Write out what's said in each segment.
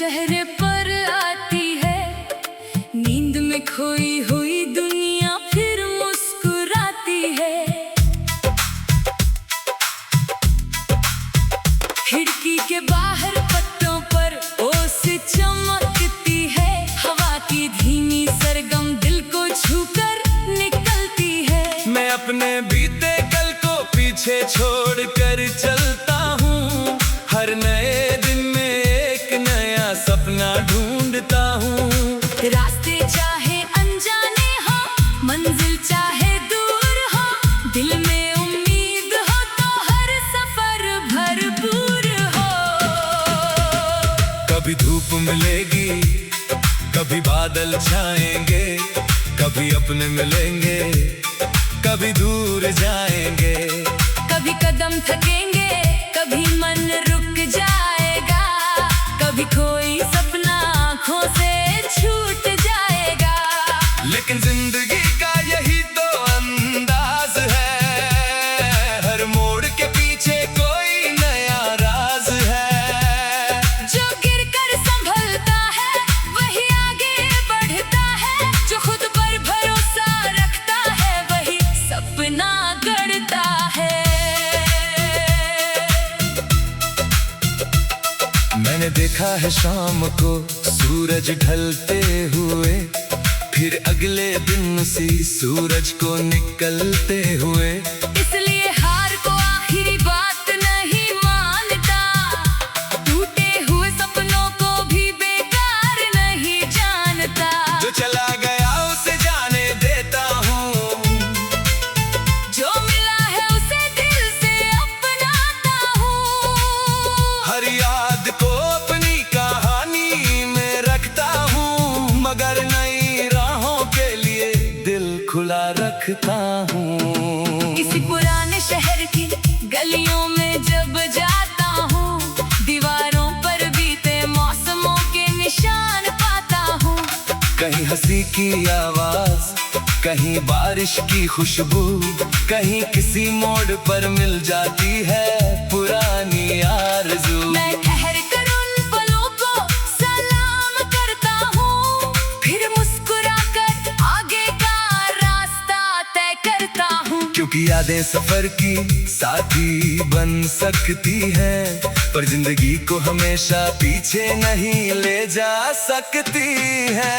चेहरे पर आती है, नींद में खोई हुई दुनिया फिर मुस्कुराती है। खिड़की के बाहर पत्तों पर ओस चमकती है, हवा की धीमी सरगम दिल को छूकर निकलती है। मैं अपने बीते कल को पीछे छोड़कर चलता हूँ, हर नए दिन में एक नया सपना ढूंढता हूँ। रास्ते चाहे अनजाने हो, मंजिल चाहे दूर हो, दिल में उम्मीद हो तो हर सफर भरपूर हो। कभी धूप मिलेगी, कभी बादल छाएंगे, कभी अपने मिलेंगे, कभी दूर जाएंगे। कभी कदम थकेंगे, कभी मन रुक जाएगा, कभी कोई सपना आँखों से छूट जाएगा। लेकिन जिंदगी का यही तो अंदाज है, हर मोड़ के पीछे कोई नया राज है। जो गिरकर संभलता है वही आगे बढ़ता है, जो खुद पर भरोसा रखता है वही सपना गढ़ता है। मैंने देखा है शाम को सूरज ढलते हुए, फिर अगले दिन उसी सूरज को निकलते हुए। इसलिए हार को आखिरी बात नहीं मानता, टूटे हुए सपनों को भी बेकार नहीं जानता। जो चला गया उसे जाने देता हूँ, जो मिला है उसे दिल से अपनाता हूँ। हर याद को अपनी कहानी में रखता हूँ, मगर नई राहों के लिए दिल खुला रखता हूँ। किसी पुराने शहर की गलियों में जब जाता हूँ, दीवारों पर बीते मौसमों के निशान पाता हूँ। कहीं हंसी की आवाज, कहीं बारिश की खुशबू, कहीं किसी मोड़ पर मिल जाती है पुरानी आरज़ू। मैं ठहर कर उन पलों को सलाम करता हूँ, फिर मुस्कुराकर आगे का रास्ता तय करता हूँ। क्योंकि यादें सफर की साथी बन सकती हैं, पर जिंदगी को हमेशा पीछे नहीं ले जा सकती है।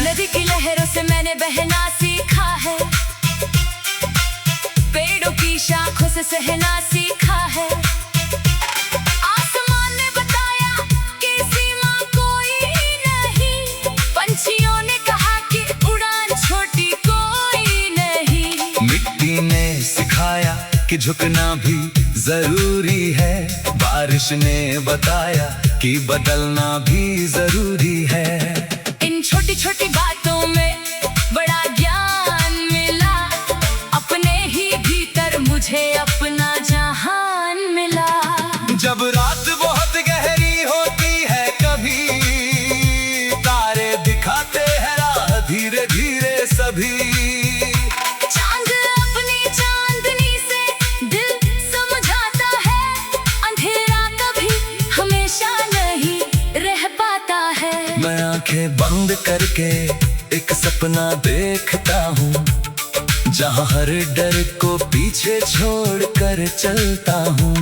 नदी की लहरों से मैंने बहना सीखा है, पेड़ों की शाखों से सहना सीखा है। आसमान ने बताया कि सीमा कोई नहीं, पंछियों ने कहा कि उड़ान छोटी कोई नहीं। मिट्टी ने सिखाया कि झुकना भी जरूरी है, बारिश ने बताया कि बदलना भी जरूरी है। इन छोटी छोटी बातों में बड़ा ज्ञान मिला, अपने ही भीतर मुझे अपना जहान मिला। जब रात बहुत गहरी होती है, कभी तारे दिखाते हैं राह धीरे धीरे सभी। चांद अपनी चांदनी से दिल समझाता है, अंधेरा कभी हमेशा नहीं रह पाता है। मैं आंखें बंद करके एक सपना देखता हूँ, जहाँ हर डर को पीछे छोड़ कर चलता हूँ।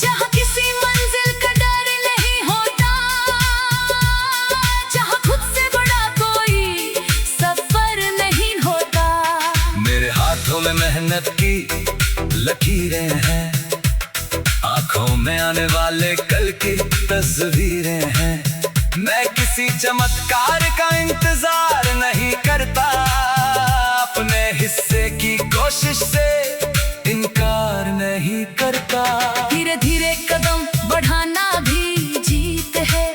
जहाँ किसी मंजिल का डर नहीं होता, जहाँ खुद से बड़ा कोई सफर नहीं होता। मेरे हाथों में मेहनत की लकीरें हैं, आंखों में आने वाले कल की तस्वीरें हैं। मैं किसी चमत्कार का इंतजार नहीं करता, अपने हिस्से की कोशिश से इनकार नहीं करता। धीरे धीरे कदम बढ़ाना भी जीत है,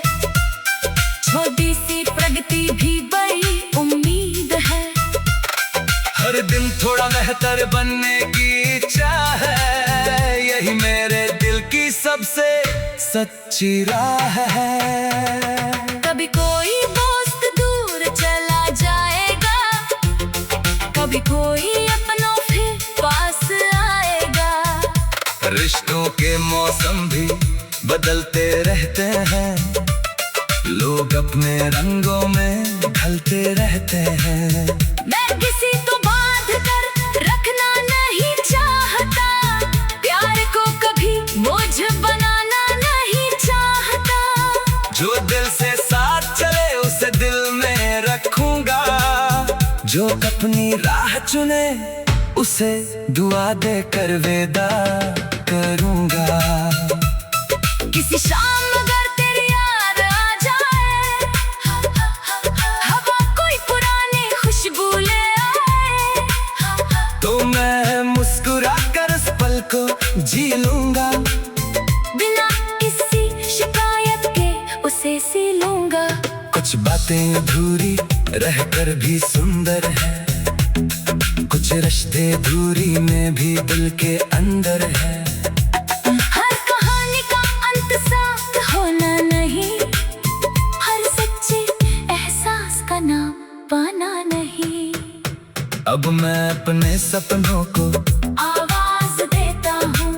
छोटी सी प्रगति भी बड़ी उम्मीद है। हर दिन थोड़ा बेहतर बनने की इच्छा है, यही मेरे दिल की सबसे सच्ची राह है। कभी कोई दोस्त दूर चला जाएगा, कभी कोई अपनों फिर पास आएगा। रिश्तों के मौसम भी बदलते रहते हैं, लोग अपने रंगों में ढलते रहते हैं। मैं किसी तो बांध कर रखना नहीं चाहता, प्यार को कभी बोझ बनाना नहीं चाहता। जो दिल से साथ चले उसे दिल में रखूंगा, जो अपनी राह चुने उसे दुआ देकर विदा करूंगा। किसी शाम अगर तेरी याद आ जाए, हवा कोई पुरानी खुशबू ले आए, तो मैं मुस्कुरा कर उस पल को जी लूंगा, बिना किसी शिकायत के उसे सी लूंगा। कुछ बातें अधूरी रहकर भी सुंदर है, कुछ रिश्ते दूरी में भी दिल के अंदर है। हर कहानी का अंत साथ होना नहीं, हर सच्चे एहसास का नाम पाना नहीं। अब मैं अपने सपनों को आवाज देता हूँ,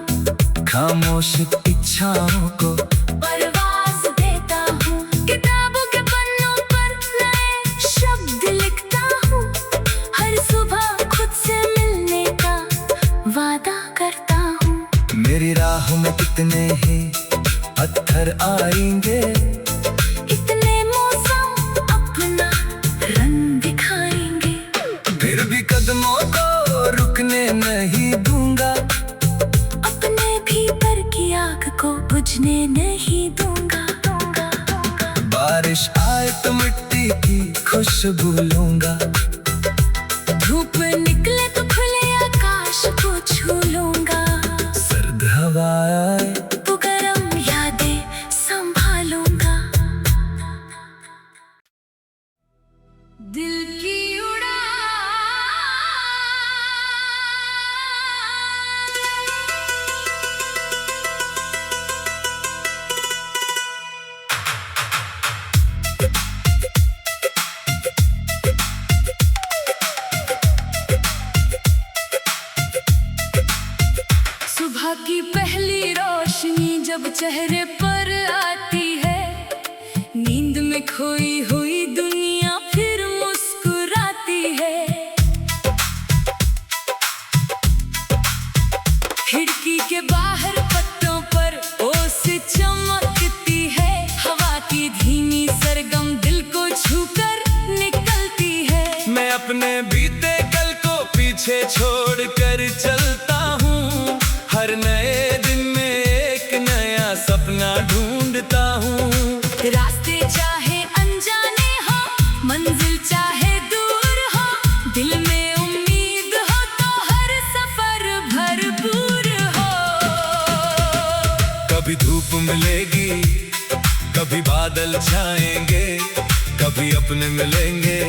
खामोश इच्छाओं को परवाज देता हूँ। किताबों के पन्नों पर नए शब्द लिखता हूँ, हर सुबह खुद से मिलने का वादा करता हूँ। मेरी राह में कितने ही पत्थर आएंगे, इतने मौसम अपना रंग दिखाएंगे, फिर भी कदमों को रुकने नहीं दूंगा, अपने भीतर की आग को बुझने नहीं दूंगा। बारिश आए तो मिट्टी की खुशबू लूंगा, धूप निकले तो खुले आकाश को छू लूंगा, सर्द हवा आए तो गरम यादें संभालूंगा। दिल की उड़ान, सुबह की पहली रोशनी जब चेहरे पर आती है, नींद में खोई हुई दुनिया फिर मुस्कुराती है। खिड़की के बाहर पत्तों पर ओस चमकती है, हवा की धीमी सरगम दिल को छूकर निकलती है। मैं अपने बीते कल को पीछे छोड़ कर चलता हूँ, हर नए दिन में एक नया सपना ढूंढता हूँ। रास्ते चाहे अनजाने हो, मंजिल चाहे दूर हो, दिल में उम्मीद हो तो हर सफर भरपूर हो। कभी धूप मिलेगी, कभी बादल छाएंगे, कभी अपने मिलेंगे,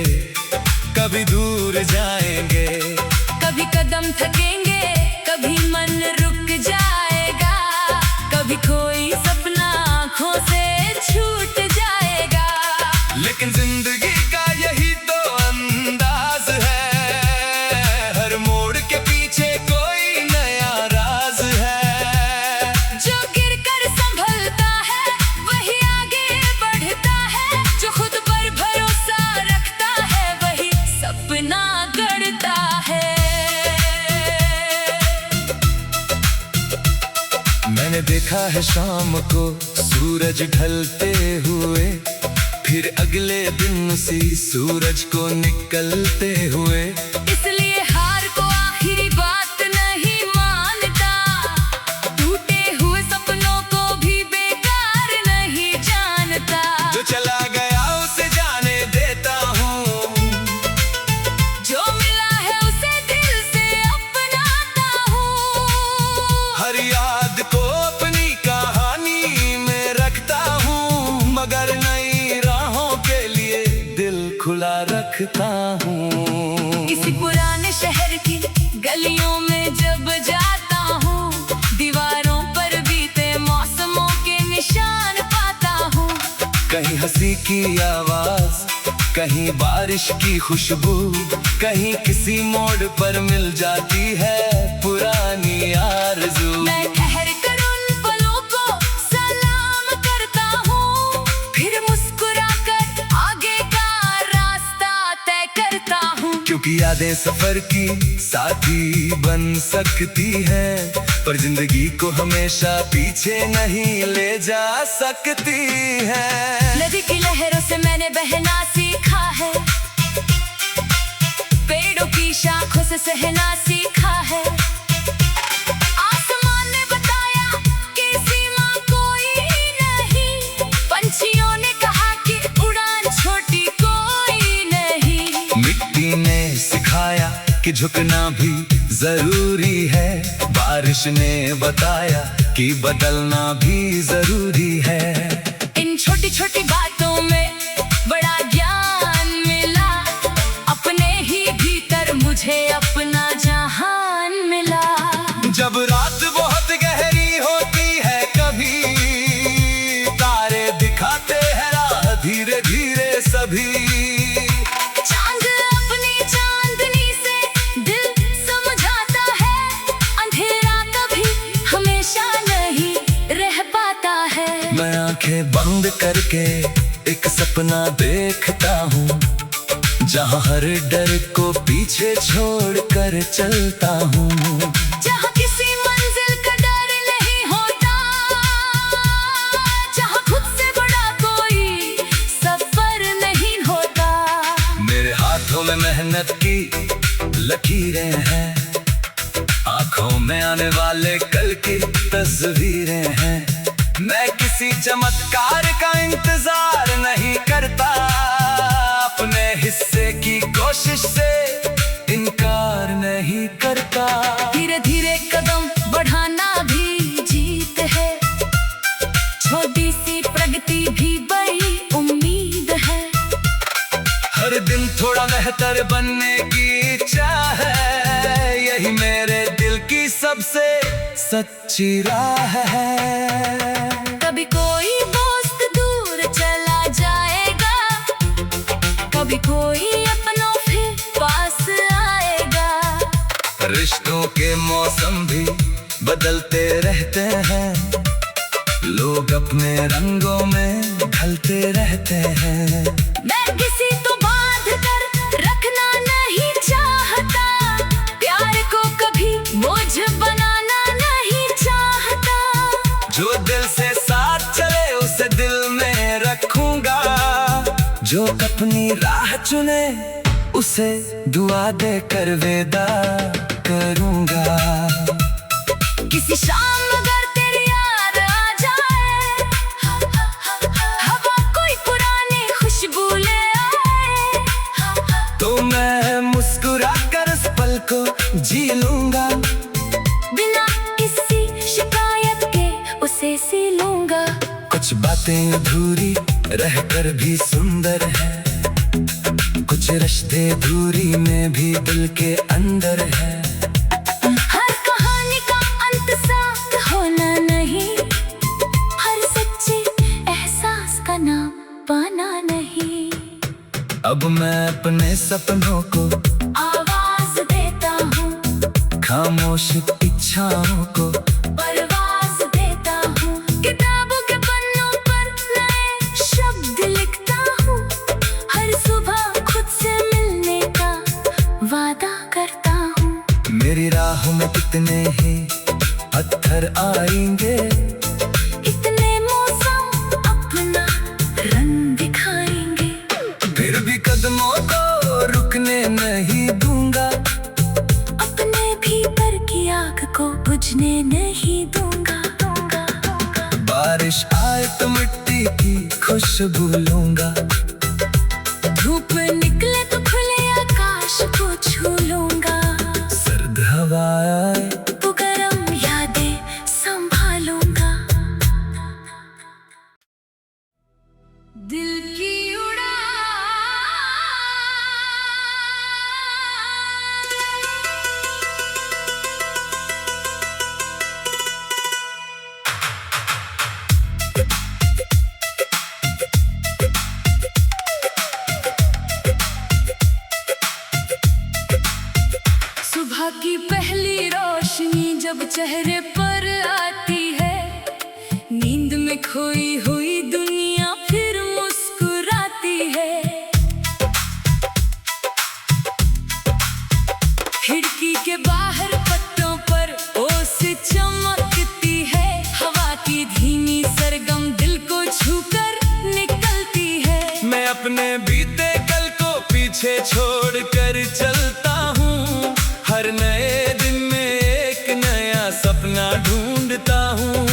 कभी दूर जाएंगे। कभी कदम थकेंगे, कभी मन रुक जाएगा, कभी कोई सपना आँखों से छूट जाएगा। लेकिन जिंदगी का यही तो अंदाज है, हर मोड़ के पीछे कोई नया राज है। जो गिर कर संभलता है वही आगे बढ़ता है, जो खुद पर भरोसा रखता है वही सपना गढ़ता है। मैंने देखा है शाम को सूरज ढलते हुए, फिर अगले दिन उसी सूरज को निकलते हुए। इसलिए हार को आखिरी बात नहीं मानता, टूटे हुए सपनों को भी बेकार नहीं जानता। जो चला गया उसे जाने देता हूँ, जो मिला है उसे दिल से अपनाता हूँ। हर याद को अपनी कहानी में रखता हूँ, मगर नई राहों के लिए दिल खुला रखता हूँ। किसी पुराने शहर की गलियों में जब जाता हूँ, दीवारों पर बीते मौसमों के निशान पाता हूँ। कहीं हंसी की आवाज, कहीं बारिश की खुशबू, कहीं किसी मोड़ पर मिल जाती है पुरानी आरज़ू। मैं ठहर कर उन पलों को सलाम करता हूँ, फिर मुस्कुरा क्योंकि यादें सफर की साथी बन सकती हैं, पर जिंदगी को हमेशा पीछे नहीं ले जा सकती है। नदी की लहरों से मैंने बहना सीखा है, पेड़ों की शाखों से सहना सीखा है। आसमान ने बताया कि सीमा कोई नहीं, पंछियों ने कहा कि उड़ान छोटी कोई नहीं। मिट्टी ने सिखाया कि झुकना भी जरूरी है, बारिश ने बताया कि बदलना भी जरूरी है। इन छोटी छोटी बातों में बड़ा ज्ञान मिला, अपने ही भीतर मुझे अपना जहान मिला। जब रात बहुत गहरी होती है कभी, तारे दिखाते हैं राह धीरे धीरे सभी। चांद अपनी चांदनी से दिल समझाता है, अंधेरा कभी हमेशा नहीं रह पाता है। मैं आंखें बंद करके एक सपना देखता हूँ, जहाँ हर डर को पीछे छोड़ कर चलता हूँ। जहाँ किसी मंजिल का डर नहीं होता, जहाँ खुद से बड़ा कोई सफर नहीं होता। मेरे हाथों में मेहनत की लकीरें हैं, आंखों में आने वाले कल की तस्वीरें हैं। मैं किसी चमत्कार का इंतजार नहीं करता, अपने हिस्से की कोशिश से इनकार नहीं करता। धीरे धीरे कदम बढ़ाना भी जीत है, छोटी सी प्रगति भी बड़ी उम्मीद है। हर दिन थोड़ा बेहतर बनने की इच्छा है, यही मेरे दिल की सबसे सच्ची राह है। कभी कोई दोस्त दूर चला जाएगा, कभी कोई अपनों फिर पास आएगा। रिश्तों के मौसम भी बदलते रहते हैं, लोग अपने रंगों में ढलते रहते हैं। मैं किसी तो बांध कर रखना नहीं चाहता, प्यार को कभी बोझ बनाना नहीं चाहता। जो दिल से साथ चले उसे दिल में रखूंगा, जो अपनी राह चुने उसे दुआ देकर विदा करूंगा। किसी शाम अगर तेरी याद आ जाए, हवा कोई पुरानी खुशबू ले आए, तो मैं मुस्कुरा कर उस पल को जी लूंगा, बिना किसी शिकायत के उसे सी लूंगा। कुछ बातें अधूरी रहकर भी सुंदर है, कुछ रिश्ते दूरी में भी दिल के अंदर है। हर कहानी का अंत साथ होना नहीं, हर सच्चे एहसास का नाम पाना नहीं। अब मैं अपने सपनों को आवाज देता हूँ, खामोश इच्छाओं को परवाज देता हूँ। किताबों के पन्नों पर नए शब्द लिखता हूँ, हर सुबह खुद से मिलने का वादा करता हूँ। मेरी राह में कितने ही पत्थर आएंगे, इतने मौसम अपना रंग दिखाएंगे, फिर भी कदमों को रुकने नहीं दूंगा, अपने भीतर की आग को बुझने नहीं दूंगा। बारिश आए तो मिट्टी की खुशबू लूंगा, धूप निकले तो खुले आकाश को छू लूंगा, सर्द हवा आए तो गरम यादें संभालूंगा। दिल की उड़ान, सुबह की पहली रोशनी जब चेहरे पर आती है, नींद में खोई हुई दुनिया फिर मुस्कुराती है। खिड़की के बाहर पत्तों पर ओस चमकती है, हवा की धीमी सरगम दिल को छूकर निकलती है। मैं अपने बीते कल को पीछे छोड़कर चलता हूँ, हर नए दिन में एक नया सपना ढूंढता हूँ।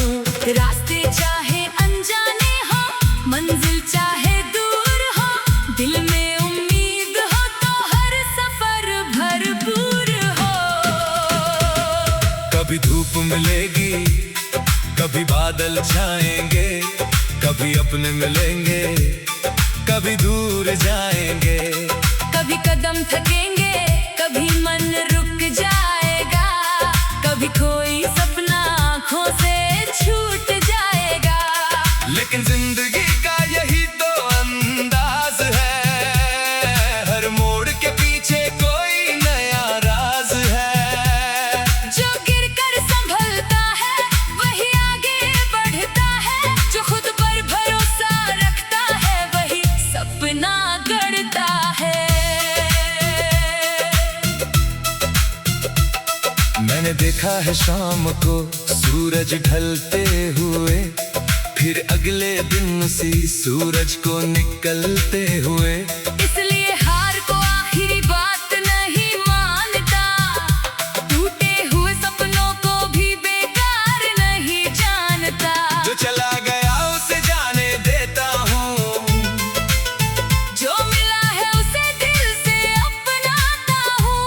रास्ते चाहे अनजाने हो, मंजिल चाहे दूर हो, दिल में उम्मीद हो तो हर सफर भरपूर हो। कभी धूप मिलेगी, कभी बादल छाएंगे, कभी अपने मिलेंगे, कभी दूर जाएंगे। कभी कदम थकेंगे, कभी मन रुक जाएगा, कभी कोई सपना आँखों से छूट जाएगा। लेकिन जिंदगी का यही तो अंदाज है, हर मोड़ के पीछे कोई नया राज है। जो गिरकर संभलता है वही आगे बढ़ता है, जो खुद पर भरोसा रखता है वही सपना गढ़ता है। मैंने देखा है शाम को सूरज ढलते हुए, फिर अगले दिन उसी सूरज को निकलते हुए। इसलिए हार को आखिरी बात नहीं मानता, टूटे हुए सपनों को भी बेकार नहीं जानता। जो चला गया उसे जाने देता हूँ, जो मिला है उसे दिल से अपनाता हूँ।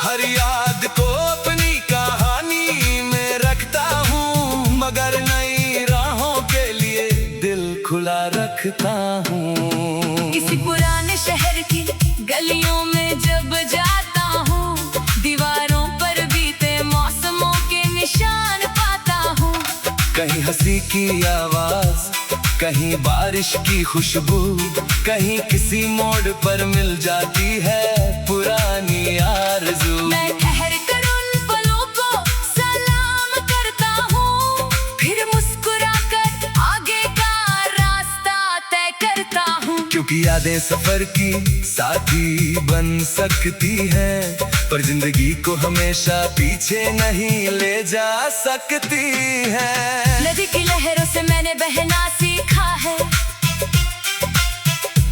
हर याद को अपनी कहानी में रखता हूँ, मगर नई राहों के लिए दिल खुला रखता हूँ। किसी पुराने शहर की गलियों में जब जाता हूँ, दीवारों पर बीते मौसमों के निशान पाता हूँ। कहीं हंसी की आवाज, कहीं बारिश की खुशबू, कहीं किसी मोड़ पर मिल जाती है पुरानी आरज़ू। मैं ठहर कर उन पलों को सलाम करता हूँ, फिर मुस्कुराकर आगे का रास्ता तय करता हूँ। क्योंकि यादें सफर की साथी बन सकती हैं, पर जिंदगी को हमेशा पीछे नहीं ले जा सकती है। नदी की लहरों से मैंने बहना सीखा है,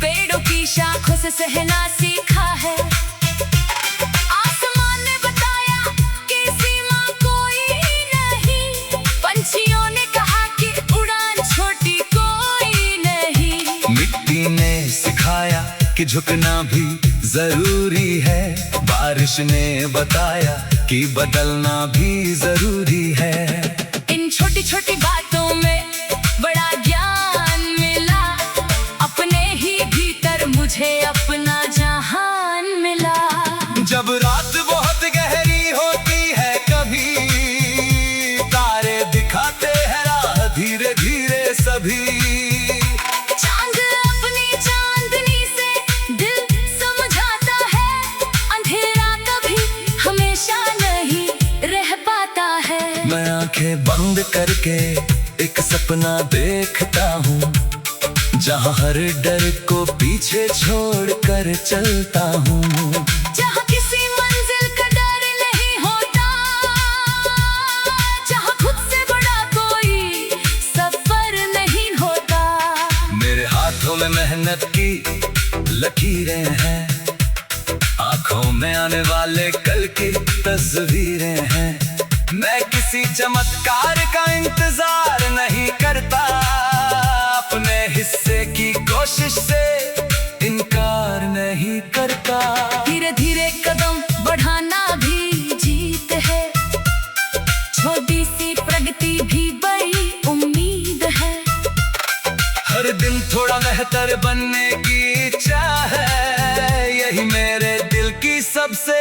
पेड़ों की शाखों से सहना सीखा है। आसमान ने बताया कि सीमा कोई नहीं, पंछियों ने कहा कि उड़ान छोटी कोई नहीं। मिट्टी ने सिखाया कि झुकना भी जरूरी है, बारिश ने बताया कि बदलना भी जरूरी है। इन छोटी छोटी बातों में बड़ा ज्ञान मिला, अपने ही भीतर मुझे अपना जहान मिला। जब रात बहुत गहरी होती है, कभी तारे दिखाते हैं राह धीरे धीरे सभी। चांद अपनी चांदनी से दिल समझाता है, अंधेरा कभी हमेशा नहीं रह पाता है। मैं आंखें बंद करके एक सपना देखता हूँ, जहाँ हर डर को पीछे छोड़ कर चलता हूँ। जहाँ किसी मंजिल का डर नहीं होता, जहाँ खुद से बड़ा कोई सफर नहीं होता। मेरे हाथों में मेहनत की लकीरें हैं, आंखों में आने वाले कल की तस्वीरें हैं। मैं किसी चमत्कार का इंतजार नहीं करता, अपने हिस्से की कोशिश से इनकार नहीं करता। धीरे धीरे कदम बढ़ाना भी जीत है, छोटी सी प्रगति भी बड़ी उम्मीद है। हर दिन थोड़ा बेहतर बनने की इच्छा है, यही मेरे दिल की सबसे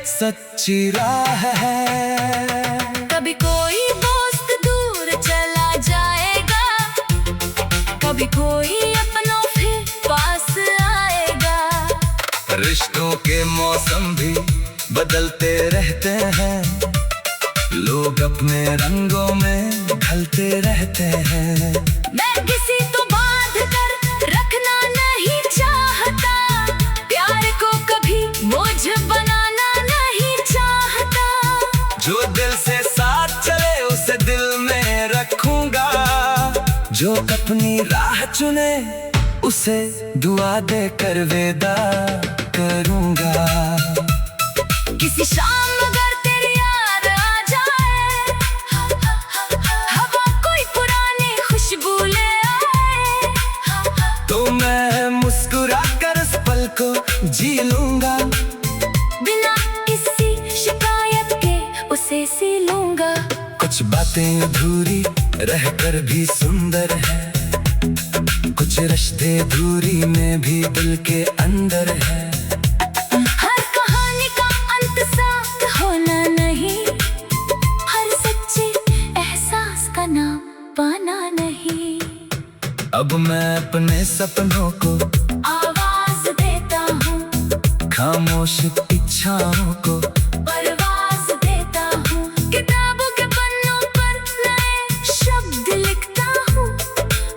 सच्ची राह है। कभी कोई दोस्त दूर चला जाएगा, कभी कोई अपनों फिर पास आएगा। रिश्तों के मौसम भी बदलते रहते हैं, लोग अपने रंगों में ढलते रहते हैं। मैं किसी तो बांध कर रखना नहीं चाहता, प्यार को कभी बोझ बनाना नहीं लोग अपनी राह चुने, उसे दुआ दे कर वेदा करूंगा। किसी शाम अगर तेरी याद आ जाए, हवा कोई पुरानी खुशबू ले आए, तो मैं मुस्कुरा कर इस पल को जी लूंगा। बिना किसी शिकायत के उसे सी लूंगा। कुछ बातें अधूरी रहकर भी सुंदर है, कुछ रिश्ते दूरी में भी दिल के अंदर है। हर कहानी का अंत साथ होना नहीं, हर सच्चे एहसास का नाम पाना नहीं। अब मैं अपने सपनों को आवाज देता हूँ, खामोश इच्छाओं को परवाज देता हूँ। किताबों के पन्नों पर नए शब्द लिखता हूँ,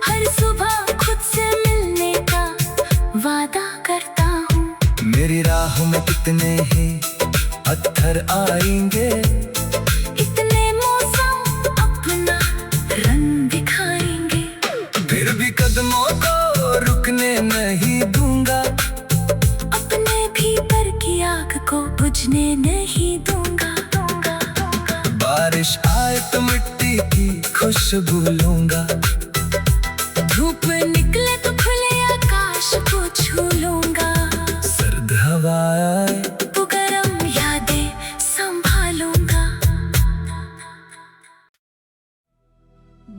हर सुबह खुद से मिलने का वादा करता हूँ। मेरी राह में कितने ही पत्थर आएंगे, इतने मौसम अपना रंग दिखाएंगे, फिर भी कदमों को रुकने नहीं दूंगा। अपने भीतर की आग को बुझने नहीं दूंगा। बारिश आए तो मिट्टी की खुशबू लूंगा, धूप निकले तो खुले आकाश को छू लूंगा। सर्द हवा आए तो गरम यादें संभालूंगा।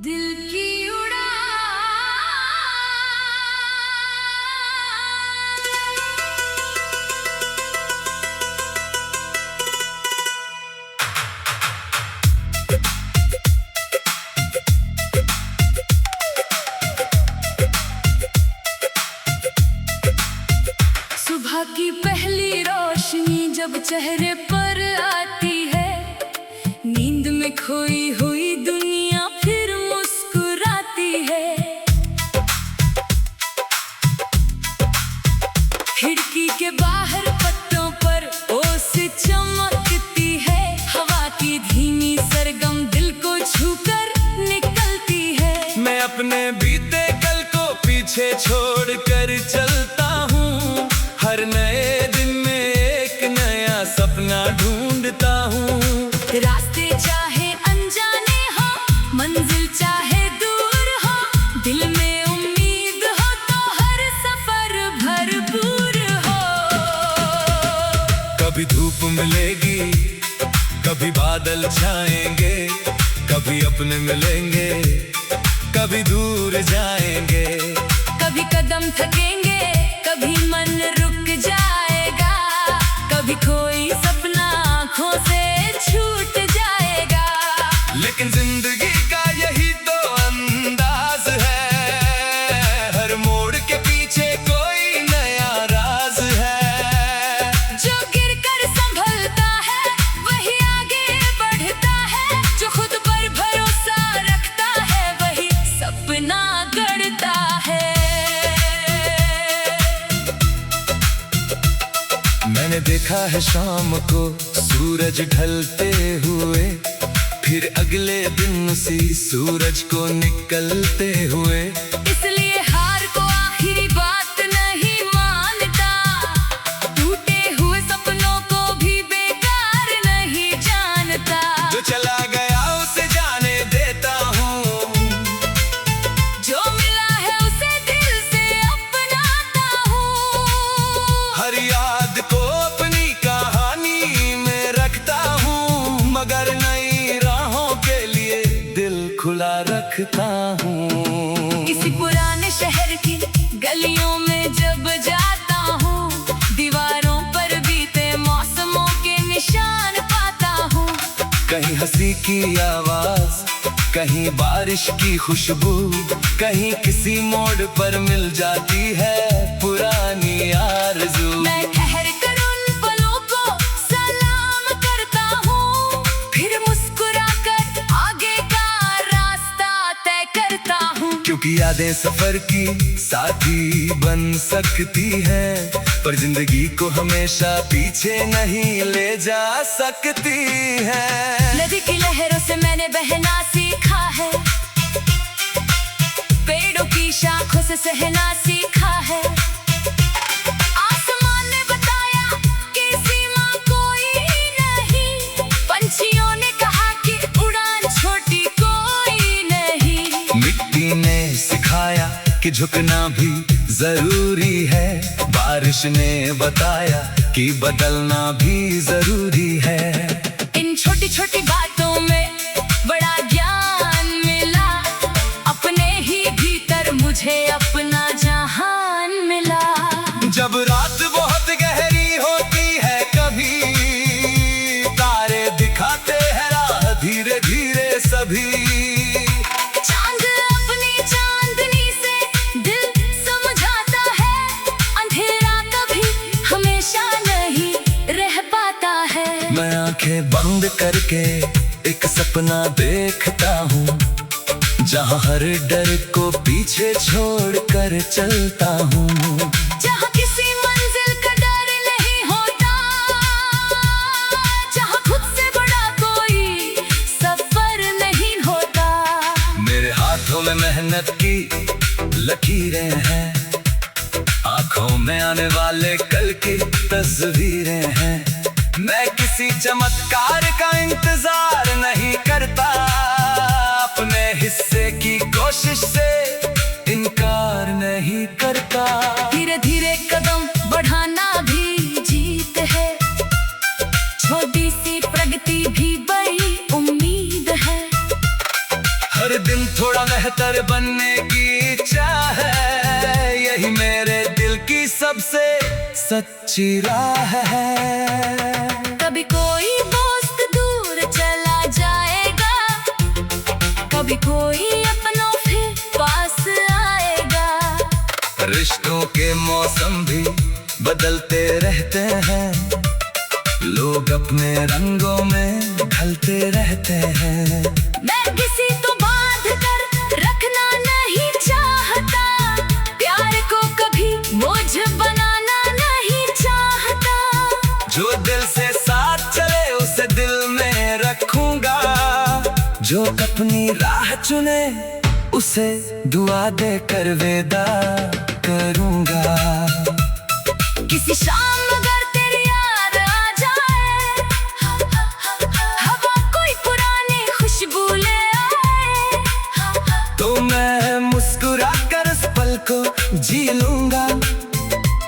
दिल की उड़ान, सुबह की पहली रोशनी जब चेहरे पर आती है, नींद में खोई हुई दुनिया फिर मुस्कुराती है। खिड़की के बाहर पत्तों पर ओस चमकती है, हवा की धीमी सरगम दिल को छूकर निकलती है। मैं अपने बीते कल को पीछे छोड़ कर चलता हूँ, हर नए दिन में एक नया सपना ढूंढता हूँ। रास्ते चाहे अनजाने हो, मंजिल चाहे दूर हो, दिल में उम्मीद हो तो हर सफर भरपूर हो। कभी धूप मिलेगी, कभी बादल छाएंगे, कभी अपने मिलेंगे, कभी दूर जाएंगे। कभी कदम थकेंगे, कभी मन रुक जाएगा, कभी कोई सपना आँखों से छूट जाएगा। लेकिन जिंदगी का यही तो अंदाज है, हर मोड़ के पीछे कोई नया राज है। जो गिर कर संभलता है वही आगे बढ़ता है, जो खुद पर भरोसा रखता है वही सपना गढ़ता है। मैंने देखा है शाम को सूरज ढलते हुए, फिर अगले दिन उसी सूरज को निकलते हुए। इसलिए हार को आखिरी बात नहीं मानता, टूटे हुए सपनों को भी बेकार नहीं जानता। जो चला गया उसे जाने देता हूँ, जो मिला है उसे दिल से अपनाता हूँ। हर याद को अपनी कहानी में रखता हूँ, मगर नई राहों के लिए दिल खुला रखता हूँ। किसी पुराने शहर की गलियों में जब जाता हूँ, दीवारों पर बीते मौसमों के निशान पाता हूँ। कहीं हंसी की आवाज, कहीं बारिश की खुशबू, कहीं किसी मोड़ पर मिल जाती है पुरानी आरज़ू। मैं ठहर कर उन पलों को सलाम करता हूँ, फिर मुस्कुरा कर आगे का रास्ता तय करता हूँ। क्योंकि यादें सफर की साथी बन सकती हैं, पर जिंदगी को हमेशा पीछे नहीं ले जा सकती है। नदी की लहरों से मैंने बहना सीखा है, से सहना सीखा है। आसमान ने बताया कि सीमा कोई नहीं, पंछियों ने कहा कि उड़ान छोटी कोई नहीं। मिट्टी ने सिखाया कि झुकना भी जरूरी है, बारिश ने बताया कि बदलना भी जरूरी है। इन छोटी छोटी बातों में बड़ा ज्ञान मिला, अपने ही भीतर मुझे अपना जहान मिला। जब रात बहुत गहरी होती है कभी, तारे दिखाते हैं राह धीरे धीरे सभी। चांद अपनी चांदनी से दिल समझाता है, अंधेरा कभी हमेशा नहीं रह पाता है। मैं आंखें बंद करके एक सपना देखता हूँ, जहाँ हर डर को पीछे छोड़ कर चलता हूँ। जहाँ किसी मंजिल का डर नहीं होता, जहाँ खुद से बड़ा कोई सफर नहीं होता। मेरे हाथों में मेहनत की लकीरें हैं, आंखों में आने वाले कल की तस्वीरें हैं। मैं किसी चमत्कार का इंतजार नहीं करता, अपने हिस्से की कोशिश से इनकार नहीं करता। धीरे धीरे कदम बढ़ाना भी जीत है, छोटी सी प्रगति भी बड़ी उम्मीद है। हर दिन थोड़ा बेहतर बनने की चाह है, यही मेरे दिल की सबसे सच्ची राह है। कभी कोई दोस्त दूर चला जाएगा, कभी कोई अपनों फिर पास आएगा। रिश्तों के मौसम भी बदलते रहते हैं, लोग अपने रंगों में ढलते रहते हैं। मैं किसी तो बांध कर रखना नहीं चाहता, प्यार को कभी बोझ बनाना नहीं चाहता। जो दिल से साथ चले उसे दिल में रखूंगा, जो अपनी राह चुने उसे दुआ देकर विदा करूंगा। किसी शाम अगर तेरी याद आ जाए, हवा कोई पुरानी खुशबू ले आए, तो मैं मुस्कुरा कर उस पल को जी लूंगा,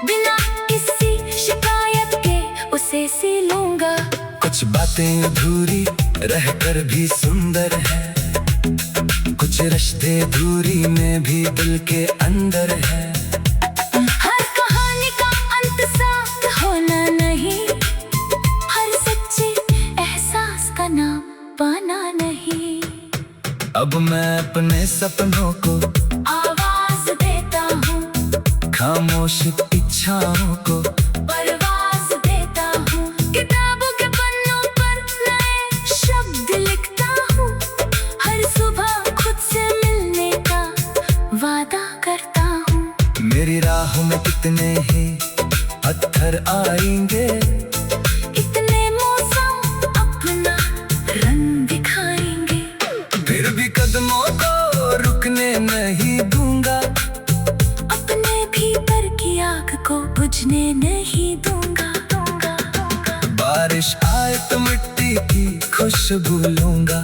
बिना किसी शिकायत के उसे सी लूंगा। कुछ बातें अधूरी रहकर भी सुंदर है, कुछ रिश्ते दूरी में भी दिल के अंदर है। हर कहानी का अंत साथ होना नहीं, हर सच्चे एहसास का नाम पाना नहीं। अब मैं अपने सपनों को आवाज देता हूँ, खामोश इच्छाओं को परवाज देता हूँ। किताबों के पन्नों पर नए शब्द लिखता हूँ, हर सुबह खुद से मिलने का वादा करता हूँ। मेरी राह में कितने ही पत्थर आएंगे, इतने मौसम अपना रंग दिखाएंगे, फिर भी कदमों को रुकने नहीं दूंगा, अपने भीतर की आग को बुझने नहीं दूंगा। बारिश आए तो मिट्टी की खुशबू लूंगा,